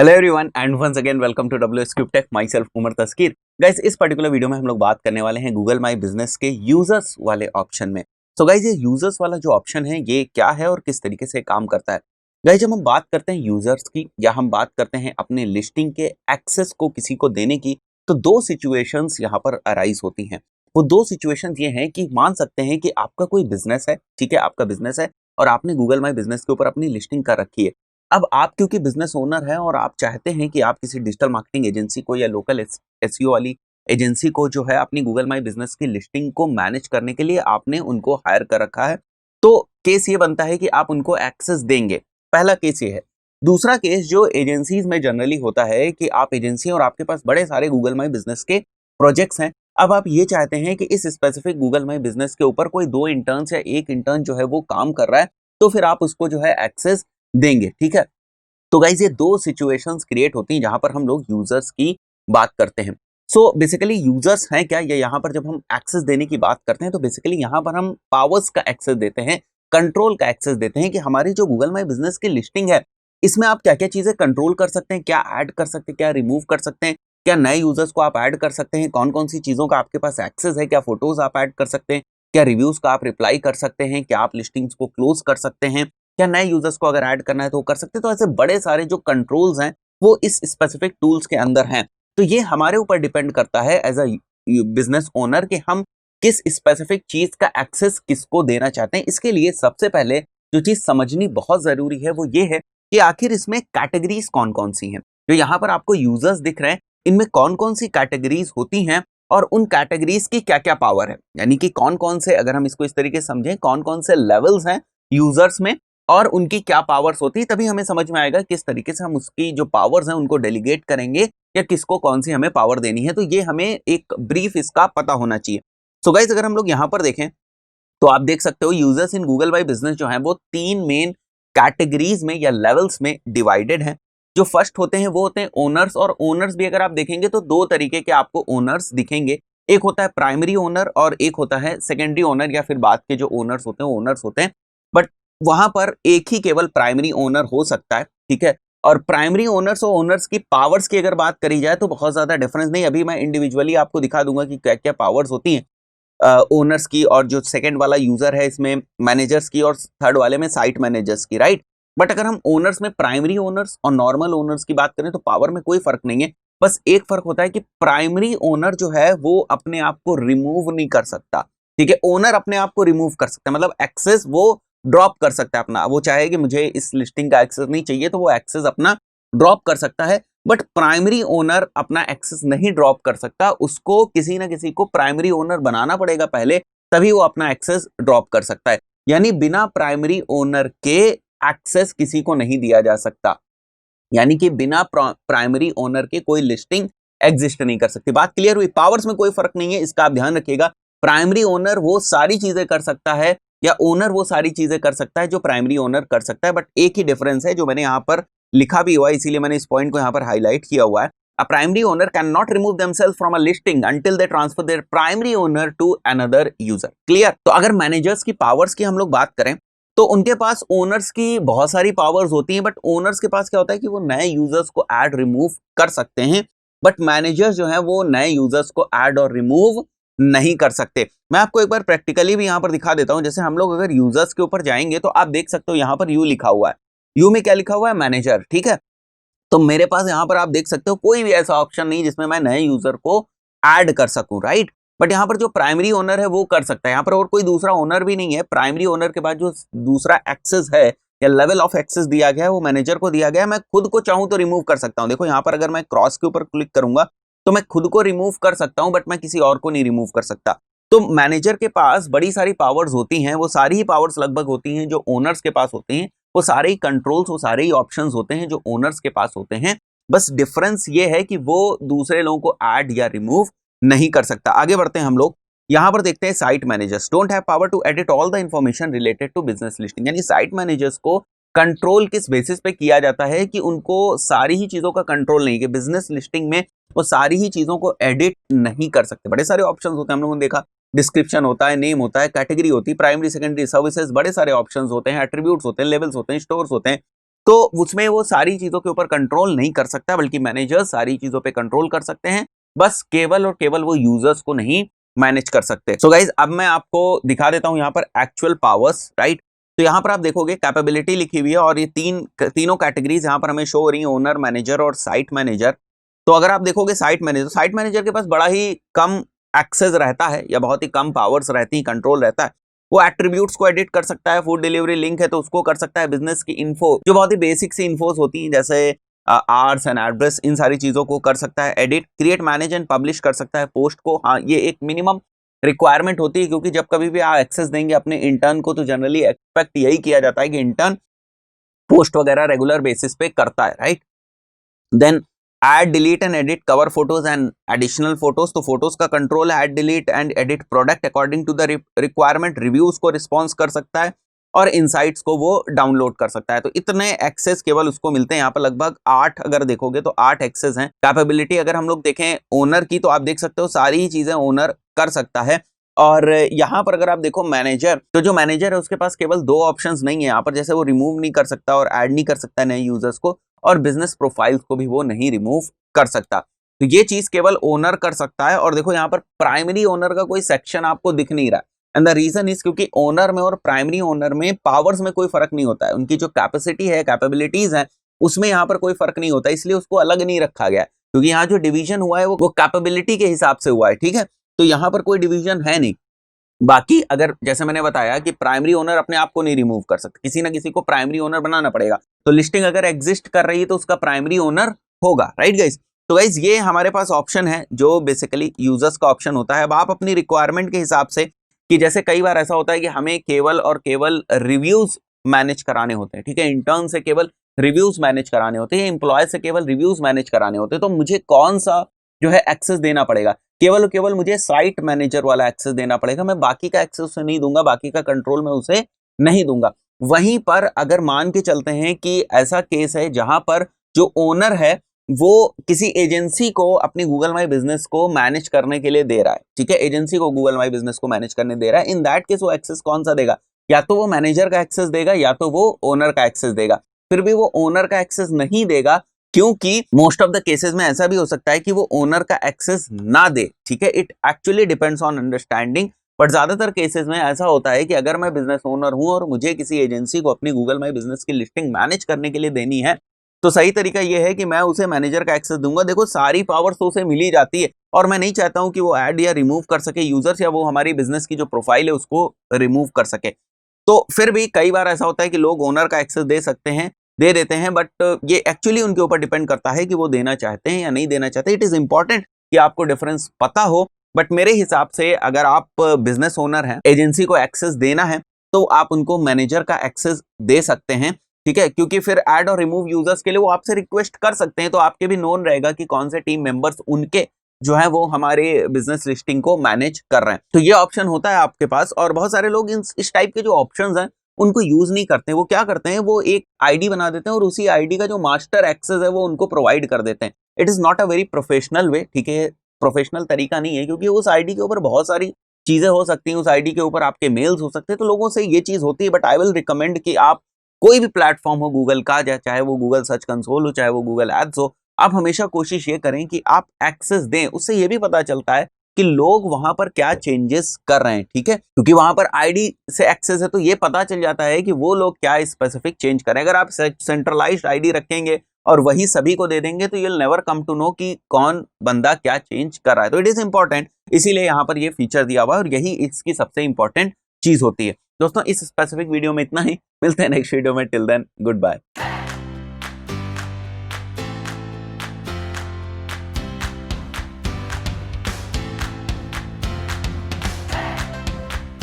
Hello everyone and once again welcome to WSCube tech. Myself Umar Taskeer. Guys, इस particular video में हम लोग बात करने वाले हैं गूगल माई बिजनेस के यूजर्स वाले ऑप्शन में। सो गाइस, ये यूजर्स वाला जो ऑप्शन है ये क्या है और किस तरीके से काम करता है। गाइस, जब हम बात करते हैं यूजर्स की या हम बात करते हैं अपने लिस्टिंग के एक्सेस को किसी को देने की, तो दो सिचुएशंस यहाँ पर अराइज होती हैं। वो दो सिचुएशंस ये हैं कि मान सकते हैं कि आपका कोई बिजनेस है, ठीक है, आपका बिजनेस है और आपने गूगल माई बिजनेस के ऊपर अपनी लिस्टिंग कर रखी है। अब आप क्योंकि बिजनेस ओनर हैं और आप चाहते हैं कि आप किसी डिजिटल मार्केटिंग एजेंसी को या लोकल एसईओ वाली एजेंसी को जो है अपनी गूगल माई बिजनेस की लिस्टिंग को मैनेज करने के लिए आपने उनको हायर कर रखा है, तो केस ये बनता है कि आप उनको एक्सेस देंगे। पहला केस ये है। दूसरा केस जो एजेंसीज में जनरली होता है कि आप एजेंसी और आपके पास बड़े सारे गूगल माई बिजनेस के प्रोजेक्ट्स हैं। अब आप ये चाहते हैं कि इस स्पेसिफिक गूगल माई बिजनेस के ऊपर कोई दो इंटर्न्स या एक इंटर्न जो है वो काम कर रहा है, तो फिर आप उसको जो है एक्सेस देंगे, ठीक है। तो गाइज, ये दो सिचुएशंस क्रिएट होती हैं जहां पर हम लोग यूजर्स की बात करते हैं। सो बेसिकली यूजर्स हैं क्या, या यहाँ पर जब हम एक्सेस देने की बात करते हैं तो बेसिकली यहाँ पर हम पावर्स का एक्सेस देते हैं, कंट्रोल का एक्सेस देते हैं कि हमारी जो गूगल माई बिजनेस की लिस्टिंग है इसमें आप क्या क्या चीजें कंट्रोल कर सकते हैं, क्या ऐड कर सकते हैं, क्या रिमूव कर सकते हैं, क्या नए यूजर्स को आप ऐड कर सकते हैं, कौन कौन सी चीजों का आपके पास एक्सेस है, क्या फोटोज आप ऐड कर सकते हैं, क्या रिव्यूज का आप रिप्लाई कर सकते हैं, क्या आप लिस्टिंग्स को क्लोज कर सकते हैं, क्या नए यूजर्स को अगर ऐड करना है तो वो कर सकते हैं। तो ऐसे बड़े सारे जो कंट्रोल्स हैं वो इस स्पेसिफिक टूल्स के अंदर हैं। तो ये हमारे ऊपर डिपेंड करता है एज अ बिजनेस ओनर कि हम किस स्पेसिफिक चीज का एक्सेस किसको देना चाहते हैं। इसके लिए सबसे पहले जो चीज समझनी बहुत जरूरी है वो ये है कि आखिर इसमें कैटेगरीज कौन कौन सी हैं। जो यहाँ पर आपको यूजर्स दिख रहे हैं इनमें कौन कौन सी कैटेगरीज होती हैं और उन कैटेगरीज की क्या क्या पावर है, यानी कि कौन कौन से, अगर हम इसको इस तरीके से समझें, कौन कौन से लेवल्स हैं यूजर्स में और उनकी क्या पावर्स होती है, तभी हमें समझ में आएगा किस तरीके से हम उसकी जो पावर्स हैं उनको डेलीगेट करेंगे या किसको कौन सी हमें पावर देनी है। तो ये हमें एक ब्रीफ इसका पता होना चाहिए। सो गाइस, अगर हम लोग यहाँ पर देखें तो आप देख सकते हो users in Google by business जो है वो तीन मेन कैटेगरीज में या लेवल्स में डिवाइडेड है। जो फर्स्ट होते हैं वो होते हैं ओनर्स, और ओनर्स भी अगर आप देखेंगे तो दो तरीके के आपको ओनर्स दिखेंगे। एक होता है प्राइमरी ओनर और एक होता है सेकेंडरी ओनर, या फिर बाद के जो ओनर्स होते हैं ओनर्स होते हैं। बट वहां पर एक ही केवल प्राइमरी ओनर हो सकता है, ठीक है। और प्राइमरी ओनर्स और ओनर्स की पावर्स की अगर बात करी जाए तो बहुत ज्यादा डिफरेंस नहीं। अभी मैं इंडिविजुअली आपको दिखा दूंगा कि क्या क्या पावर्स होती हैं ओनर्स की, और जो सेकंड वाला यूजर है इसमें मैनेजर्स की, और थर्ड वाले में साइट मैनेजर्स की, राइट। बट अगर हम ओनर्स में प्राइमरी ओनर्स और नॉर्मल ओनर्स की बात करें तो पावर में कोई फर्क नहीं है। बस एक फर्क होता है कि प्राइमरी ओनर जो है वो अपने आप को रिमूव नहीं कर सकता, ठीक है। ओनर अपने आप को रिमूव कर सकता है, मतलब एक्सेस वो ड्रॉप कर सकता है अपना। वो चाहे कि मुझे इस लिस्टिंग का एक्सेस नहीं चाहिए तो वो एक्सेस अपना ड्रॉप कर सकता है। बट प्राइमरी ओनर अपना एक्सेस नहीं ड्रॉप कर सकता, उसको किसी ना किसी को प्राइमरी ओनर बनाना पड़ेगा पहले, तभी वो अपना एक्सेस ड्रॉप कर सकता है। यानी बिना प्राइमरी ओनर के एक्सेस किसी को नहीं दिया जा सकता, यानी कि बिना प्राइमरी ओनर के कोई लिस्टिंग एग्जिस्ट नहीं कर सकती। बात क्लियर हुई? पावर्स में कोई फर्क नहीं है, इसका आप ध्यान रखिएगा। प्राइमरी ओनर वो सारी चीजें कर सकता है या ओनर वो सारी चीजें कर सकता है जो प्राइमरी ओनर कर सकता है। बट एक ही डिफरेंस है जो मैंने यहाँ पर लिखा भी हुआ है, इसीलिए मैंने इस पॉइंट को यहाँ पर हाईलाइट किया हुआ है। A primary owner cannot remove themselves from a listing until they transfer their primary owner to another user. Clear? तो अगर मैनेजर्स की पावर्स की हम लोग बात करें तो उनके पास ओनर्स की बहुत सारी पावर्स होती हैं, बट ओनर्स के पास क्या होता है कि वो नए यूजर्स को ऐड रिमूव कर सकते हैं, बट मैनेजर्स जो है वो नए यूजर्स को ऐड और रिमूव नहीं कर सकते। मैं आपको एक बार प्रैक्टिकली भी यहाँ पर दिखा देता हूँ। जैसे हम लोग अगर यूजर्स के ऊपर जाएंगे तो आप देख सकते हो यहाँ पर यू लिखा हुआ है। यू में क्या लिखा हुआ है? मैनेजर, ठीक है। तो मेरे पास यहाँ पर आप देख सकते हो कोई भी ऐसा ऑप्शन नहीं जिसमें मैं नए यूजर को ऐड कर सकूं, राइट। बट यहाँ पर जो प्राइमरी ओनर है वो कर सकता है। यहाँ पर और कोई दूसरा ओनर भी नहीं है। प्राइमरी ओनर के बाद जो दूसरा एक्सेस है या लेवल ऑफ एक्सेस दिया गया है वो मैनेजर को दिया गया है। मैं खुद को चाहूं तो रिमूव कर सकता हूं। देखो यहाँ पर अगर मैं क्रॉस के ऊपर क्लिक करूंगा तो मैं खुद को रिमूव कर सकता हूं, बट मैं किसी और को नहीं रिमूव कर सकता। तो मैनेजर के पास बड़ी सारी पावर्स होती हैं, वो सारी ही पावर्स लगभग होती हैं जो ओनर्स के पास होती हैं। वो सारे ही कंट्रोल्स, वो सारे ही ऑप्शंस होते हैं जो ओनर्स के पास होते हैं। बस डिफरेंस ये है कि वो दूसरे लोगों को ऐड या रिमूव नहीं कर सकता। आगे बढ़ते हैं हम लोग। यहां पर देखते हैं site managers don't have power to edit all the information related to business listing. यानी साइट मैनेजर्स को कंट्रोल किस बेसिस पे किया जाता है कि उनको सारी ही चीजों का कंट्रोल नहीं, कि बिजनेस लिस्टिंग में वो सारी ही चीजों को एडिट नहीं कर सकते। बड़े सारे ऑप्शंस होते हैं, हम लोगों ने देखा, डिस्क्रिप्शन होता है, नेम होता है, कैटेगरी होती है, प्राइमरी सेकेंडरी सर्विसेज, बड़े सारे ऑप्शंस होते हैं, एट्रीब्यूट्स होते हैं, लेवल्स होते हैं, स्टोर्स होते हैं। तो उसमें वो सारी चीजों के ऊपर कंट्रोल नहीं कर सकता, बल्कि मैनेजर सारी चीजों पे कंट्रोल कर सकते हैं, बस केवल और केवल वो यूजर्स को नहीं मैनेज कर सकते। सो गाइज अब मैं आपको दिखा देता हूं यहाँ पर एक्चुअल पावर्स, राइट। तो यहाँ पर आप देखोगे कैपेबिलिटी लिखी हुई है और ये तीनों कैटेगरीज यहाँ पर हमें शो हो रही है, ओनर, मैनेजर और साइट मैनेजर। तो अगर आप देखोगे साइट मैनेजर के पास बड़ा ही कम एक्सेस रहता है या बहुत ही कम पावर्स रहती है, कंट्रोल रहता है। वो एट्रीब्यूट्स को एडिट कर सकता है, फूड डिलीवरी लिंक है तो उसको कर सकता है, बिजनेस की इन्फो जो बहुत ही बेसिक सी इन्फोस होती हैं जैसे आवर्स एंड एड्रेस, इन सारी चीजों को कर सकता है edit, create, manage and publish कर सकता है पोस्ट को। हाँ, ये एक मिनिमम रिक्वायरमेंट होती है, क्योंकि जब कभी भी आप एक्सेस देंगे अपने इंटर्न को तो जनरली एक्सपेक्ट यही किया जाता है कि इंटर्न पोस्ट वगैरह रेगुलर बेसिस पे करता है, right. Then add, delete and edit cover photos and additional photos, तो फोटोज का कंट्रोल है, add, delete and edit product according to the requirement, reviews को रिस्पॉन्स कर सकता है और इनसाइट्स को वो डाउनलोड कर सकता है। तो इतने एक्सेस केवल उसको मिलते हैं। यहाँ पर लगभग 8 अगर देखोगे तो 8 एक्सेस हैं। कैपेबिलिटी अगर हम लोग देखें ओनर की, तो आप देख सकते हो सारी चीजें ओनर कर सकता है। और यहाँ पर अगर आप देखो मैनेजर, तो जो मैनेजर है उसके पास केवल 2 ऑप्शंस नहीं है यहाँ पर, जैसे वो रिमूव नहीं कर सकता और ऐड नहीं कर सकता नए यूजर्स को, और बिजनेस प्रोफाइल्स को भी वो नहीं रिमूव कर सकता। तो ये चीज केवल ओनर कर सकता है। और देखो यहाँ पर प्राइमरी ओनर का कोई सेक्शन आपको दिख नहीं रहा, एंड द रीजन इज क्योंकि ओनर में और प्राइमरी ओनर में पावर्स में कोई फर्क नहीं होता है, उनकी जो कैपेसिटी है, कैपेबिलिटीज है, उसमें यहाँ पर कोई फर्क नहीं होता, इसलिए उसको अलग नहीं रखा गया, क्योंकि यहाँ जो डिवीजन हुआ है वो कैपेबिलिटी के हिसाब से हुआ है, ठीक है। तो यहाँ पर कोई डिवीजन है नहीं। बाकी अगर जैसे मैंने बताया कि प्राइमरी ओनर अपने आप को नहीं रिमूव कर सकते, किसी ना किसी को प्राइमरी ओनर बनाना पड़ेगा, तो लिस्टिंग अगर एग्जिस्ट कर रही है तो उसका प्राइमरी ओनर होगा, राइट गाइस। तो गाइस ये हमारे पास ऑप्शन है जो बेसिकली यूजर्स का ऑप्शन होता है। अब आप अपनी रिक्वायरमेंट के हिसाब से, कि जैसे कई बार ऐसा होता है कि हमें केवल और केवल रिव्यूज मैनेज कराने होते हैं, ठीक है, इंटर्न से केवल रिव्यूज मैनेज कराने होते हैं, एम्प्लॉय से केवल रिव्यूज मैनेज कराने होते हैं, तो मुझे कौन सा जो है एक्सेस देना पड़ेगा? केवल और केवल मुझे साइट मैनेजर वाला एक्सेस देना पड़ेगा, मैं बाकी का एक्सेस उसे नहीं दूंगा, बाकी का कंट्रोल मैं उसे नहीं दूंगा। वहीं पर अगर मान के चलते हैं कि ऐसा केस है जहां पर जो ओनर है वो किसी एजेंसी को अपनी गूगल माई बिजनेस को मैनेज करने के लिए दे रहा है, ठीक है, एजेंसी को गूगल माई बिजनेस को मैनेज करने दे रहा है, इन दैट केस वो एक्सेस कौन सा देगा? या तो वो मैनेजर का एक्सेस देगा या तो वो ओनर का एक्सेस देगा। फिर भी वो ओनर का एक्सेस नहीं देगा, क्योंकि मोस्ट ऑफ द केसेस में ऐसा भी हो सकता है कि वो ओनर का एक्सेस ना दे, ठीक है। It actually depends on understanding, but ज्यादातर केसेस में ऐसा होता है कि अगर मैं बिजनेस ओनर हूं और मुझे किसी एजेंसी को अपनी गूगल माई बिजनेस की लिस्टिंग मैनेज करने के लिए देनी है, तो सही तरीका यह है कि मैं उसे मैनेजर का एक्सेस दूंगा। देखो सारी पावर्स तो उसे मिल ही जाती है, और मैं नहीं चाहता हूं कि वो ऐड या रिमूव कर सके यूजर्स, या वो हमारी बिजनेस की जो प्रोफाइल है उसको रिमूव कर सके। तो फिर भी कई बार ऐसा होता है कि लोग ओनर का एक्सेस दे देते हैं, बट ये एक्चुअली उनके ऊपर डिपेंड करता है कि वो देना चाहते हैं या नहीं देना चाहते। इट इज इंपॉर्टेंट कि आपको डिफरेंस पता हो, बट मेरे हिसाब से अगर आप बिजनेस ओनर हैं, एजेंसी को एक्सेस देना है, तो आप उनको मैनेजर का एक्सेस दे सकते हैं, ठीक है, क्योंकि फिर ऐड और रिमूव यूजर्स के लिए वो आपसे रिक्वेस्ट कर सकते हैं, तो आपके भी नोन रहेगा कि कौन से टीम मेंबर्स उनके जो है वो हमारे बिजनेस लिस्टिंग को मैनेज कर रहे हैं। तो ये ऑप्शन होता है आपके पास, और बहुत सारे लोग इस टाइप के जो ऑप्शंस हैं उनको यूज नहीं करते हैं। वो क्या करते हैं, वो एक आईडी बना देते हैं और उसी आईडी का जो मास्टर एक्सेस है वो उनको प्रोवाइड कर देते हैं। It is not a very professional way, ठीक है, प्रोफेशनल तरीका नहीं है, क्योंकि उस आईडी के ऊपर बहुत सारी चीजें हो सकती हैं, उस आईडी के ऊपर आपके मेल्स हो सकते हैं, तो लोगों से ये चीज होती है। बट आई विल रिकमेंड कि आप कोई भी प्लेटफॉर्म हो गूगल का, चाहे वो गूगल सर्च कंसोल हो, चाहे वो गूगल एड्स हो, आप हमेशा कोशिश ये करें कि आप एक्सेस दें। उससे ये भी पता चलता है कि लोग वहां पर क्या चेंजेस कर रहे हैं, ठीक है, क्योंकि वहां पर आईडी से एक्सेस है तो ये पता चल जाता है कि वो लोग क्या स्पेसिफिक चेंज करें। अगर आप सेंट्रलाइज्ड आईडी रखेंगे और वही सभी को दे देंगे तो you'll never come to know कि कौन बंदा क्या चेंज कर रहा है। तो इट इज इंपॉर्टेंट, इसीलिए यहाँ पर ये फीचर दिया हुआ है और यही इसकी सबसे इंपॉर्टेंट चीज होती है। दोस्तों इस स्पेसिफिक वीडियो में इतना ही, मिलते हैं नेक्स्ट वीडियो में, टिल देन गुड बाय।